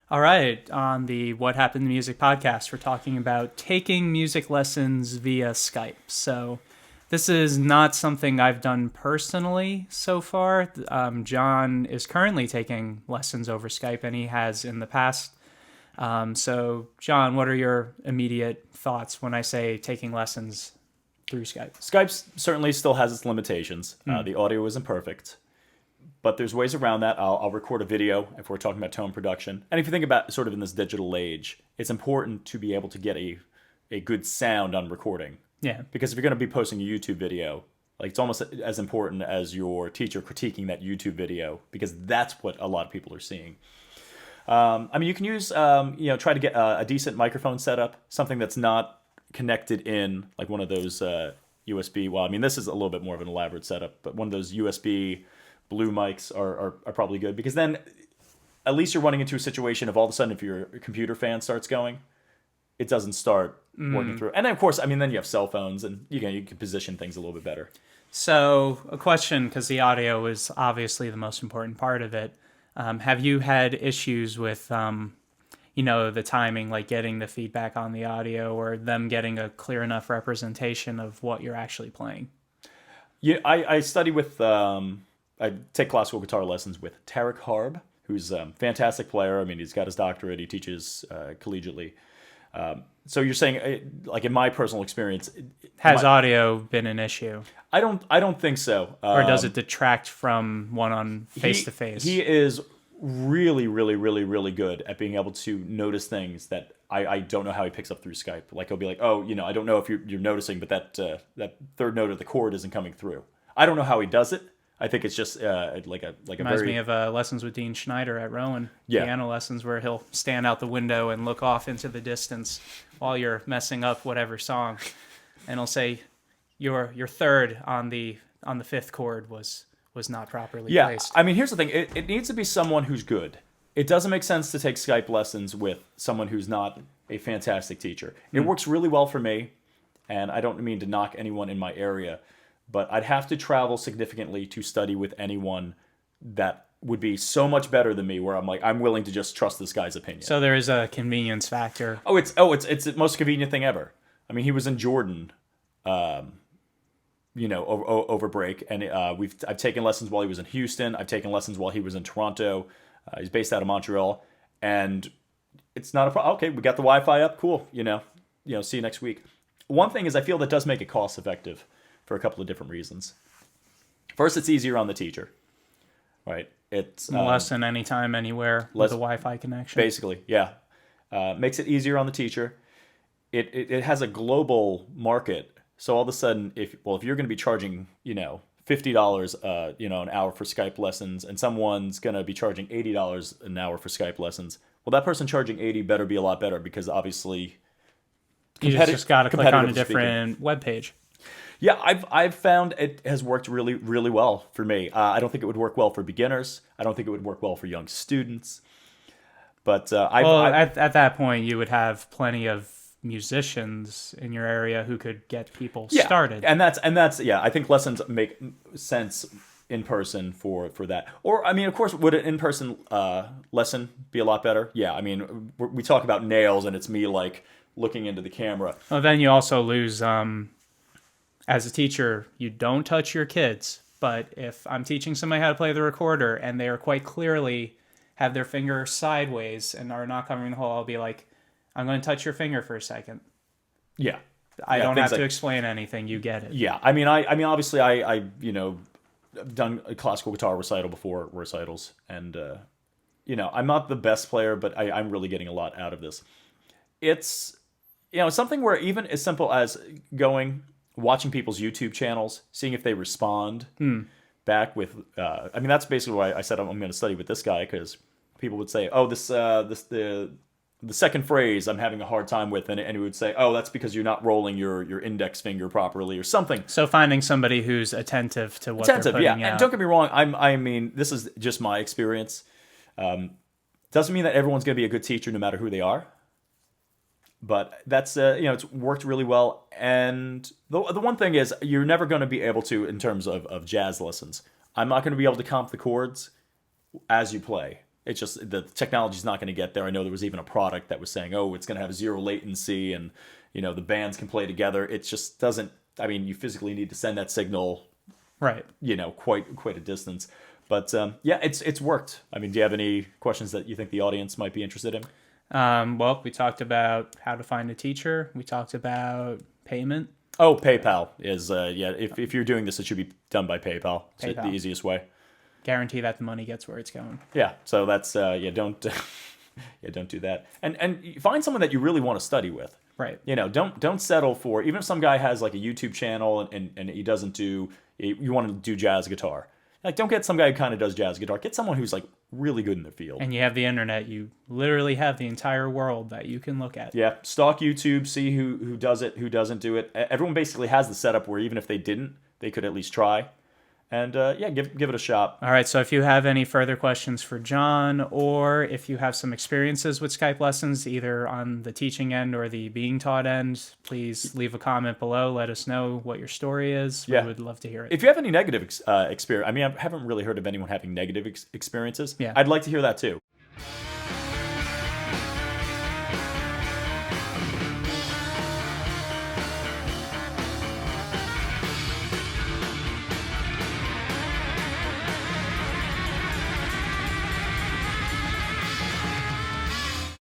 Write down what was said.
All right, on the What Happened to Music podcast, we're talking about taking music lessons via Skype. So, this is not something I've done personally so far. John is currently taking lessons over Skype, and he has in the past. So, John, what are your immediate thoughts when I say taking lessons through Skype? Skype certainly still has its limitations. The audio isn't perfect, but there's ways around that. I'll record a video if we're talking about tone production. And if you think about sort of in this digital age, it's important to be able to get a good sound on recording. Yeah. Because if you're going to be posting a YouTube video, like it's almost as important as your teacher critiquing that YouTube video, because that's what a lot of people are seeing. You can use, try to get a decent microphone setup, something that's not connected in like one of those USB. Well, I mean, this is a little bit more of an elaborate setup, but one of those USB blue mics are probably good, because then at least you're running into a situation of all of a sudden if your computer fan starts going, it doesn't start working through. And then, of course, I mean, then you have cell phones and you can position things a little bit better. So, a question, because the audio is obviously the most important part of it. Have you had issues with, the timing, like getting the feedback on the audio or them getting a clear enough representation of what you're actually playing? Yeah, I study with, I take classical guitar lessons with Tarek Harb, who's a fantastic player. I mean, he's got his doctorate. He teaches collegiately. So you're saying, like in my personal experience, has audio been an issue? I don't think so. Or does it detract from one on face to face? He is really, really, really, really good at being able to notice things that I don't know how he picks up through Skype. Like he'll be like, oh, I don't know if you're noticing, but that third note of the chord isn't coming through. I don't know how he does it. I think it's just like a Reminds me of lessons with Dean Schneider at Rowan. Yeah. Piano lessons where he'll stand out the window and look off into the distance while you're messing up whatever song, and he'll say, "Your third on the fifth chord was not properly placed." I mean, here's the thing: it needs to be someone who's good. It doesn't make sense to take Skype lessons with someone who's not a fantastic teacher. It works really well for me, and I don't mean to knock anyone in my area, but I'd have to travel significantly to study with anyone that would be so much better than me, where I'm like, I'm willing to just trust this guy's opinion. So there is a convenience factor. It's the most convenient thing ever. I mean, he was in Jordan, over break, and I've taken lessons while he was in Houston. I've taken lessons while he was in Toronto. He's based out of Montreal, and it's not a problem. Okay, we got the Wi-Fi up. Cool. See you next week. One thing is, I feel that does make it cost effective for a couple of different reasons. First, it's easier on the teacher, right? It's less than anytime, anywhere with a Wi-Fi connection. Basically, yeah. Makes it easier on the teacher. It has a global market, so all of a sudden, if you're going to be charging, $50, an hour for Skype lessons, and someone's going to be charging $80 an hour for Skype lessons, well, that person charging $80 better be a lot better, because obviously, you just got to click on a different web page. Yeah, I've found it has worked really, really well for me. I don't think it would work well for beginners. I don't think it would work well for young students. But at that point, you would have plenty of musicians in your area who could get people started. And that's I think lessons make sense in person for that. Or I mean, of course, would an in-person lesson be a lot better? Yeah, I mean, we talk about nails, and it's me like looking into the camera. Well, then you also lose. As a teacher, you don't touch your kids. But if I'm teaching somebody how to play the recorder and they are quite clearly have their finger sideways and are not covering the hole, I'll be like, I'm going to touch your finger for a second. Yeah. I don't have to explain anything. You get it. Yeah. I mean, obviously I've done a classical guitar recital before recitals, and, I'm not the best player, but I'm really getting a lot out of this. It's, something where even as simple as watching people's YouTube channels, seeing if they respond back with. That's basically why I said I'm going to study with this guy, because people would say, "Oh, the second phrase I'm having a hard time with," and he would say, "Oh, that's because you're not rolling your index finger properly," or something. So finding somebody who's attentive to what they're putting out. And don't get me wrong, I mean, this is just my experience. Doesn't mean that everyone's going to be a good teacher no matter who they are. But that's, it's worked really well. And the one thing is, you're never going to be able in terms of jazz lessons, I'm not going to be able to comp the chords as you play. It's just the technology's not going to get there. I know there was even a product that was saying, oh, it's going to have 0 latency and, the bands can play together. It just doesn't, I mean, you physically need to send that signal, Right. quite a distance. But yeah, it's worked. I mean, do you have any questions that you think the audience might be interested in? Well, we talked about how to find a teacher. We talked about payment. Oh, PayPal is, if you're doing this, it should be done by PayPal. It's PayPal. the easiest way. Guarantee that the money gets where it's going. Yeah, so that's, don't, don't do that. And you find someone that you really want to study with. Right. Don't settle for, even if some guy has like a YouTube channel and he doesn't do, you want to do jazz guitar. Like, don't get some guy who kind of does jazz guitar. Get someone who's like really good in the field. And you have the internet. You literally have the entire world that you can look at. Yeah, stalk YouTube, see who does it, who doesn't do it. Everyone basically has the setup where even if they didn't, they could at least try. And give it a shot. All right, so if you have any further questions for John, or if you have some experiences with Skype lessons, either on the teaching end or the being taught end, please leave a comment below. Let us know what your story is. We would love to hear it. If you have any negative experience, I mean, I haven't really heard of anyone having negative experiences. Yeah. I'd like to hear that too.